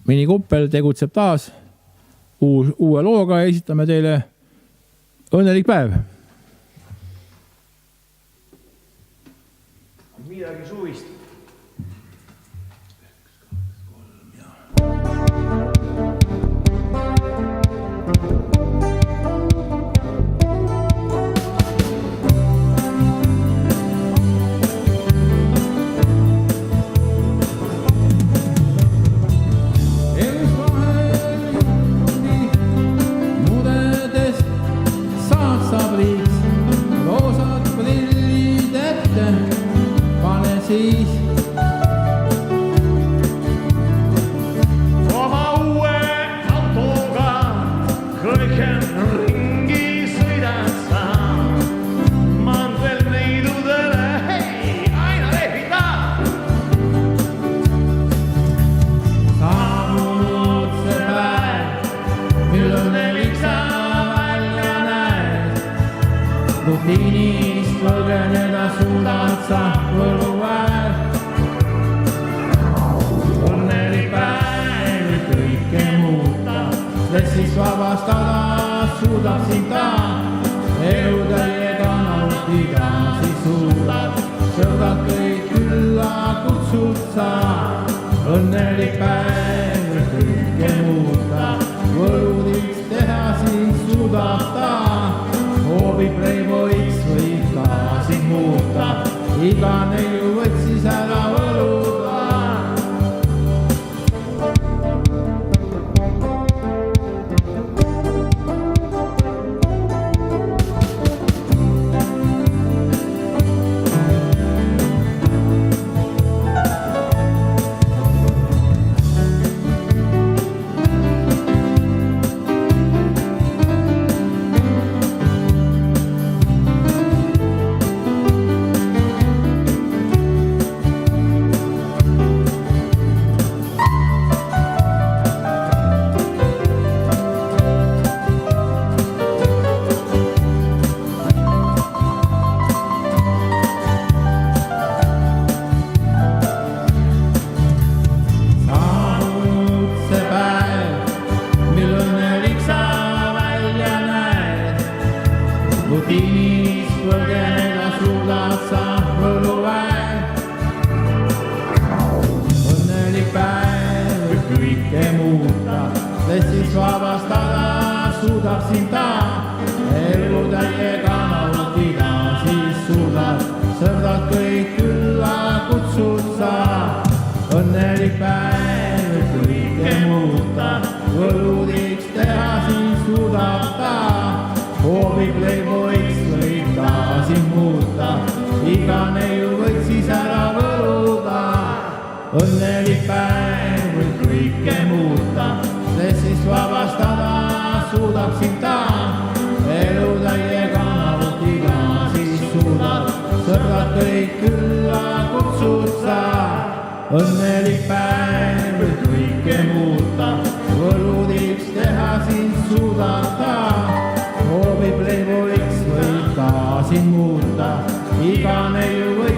Minikuppel tegutseb taas uue looga ja esitame teile õnnelik päev. Midagi suvist. Oma uue autoga kõiken ringi sõidad sa. Mandel neidudele, hei, aina lehvita. Saabunud see päev, mil õnnelik sa välja näed. Rutiinist põgeneda suudad sa võluväär. Õnnelik päev kõike muuta, stressist vabastada suudab sind ta. Elutäiega nautida siis suudad, sõbrad kõik külla kutsud sa. Õnnelik päev kõike muuta, võludiks teha siis suudab ta. Hoobi playboiks võib ka sind muuta, iga neiu võtsis ära võluda. Rutiinist põgeneda suudad sa võluväär. Õnnelik päev kõike muuta, stressist vabastada suudab sind ta. Elutäiega nautida siis suudad, sõbrad kõik külla kutsud sa. Õnnelik päev kõike muuta, võludiks teha siis suudab ta. Hoobi playboiks võib ta sind muuta, iga neiu võid siis ära võluda. Õnnelik päev võib kõike muuta, stressist vabastada suudab sind ta. Elutäiega nautida siis suudad, sõbrad kõik külla kutsud sa. Õnnelik päev võib kõike muuta, võludiks teha siis suudab ta. Hoobi playboiks võib ka sind muuta, iga neiu võib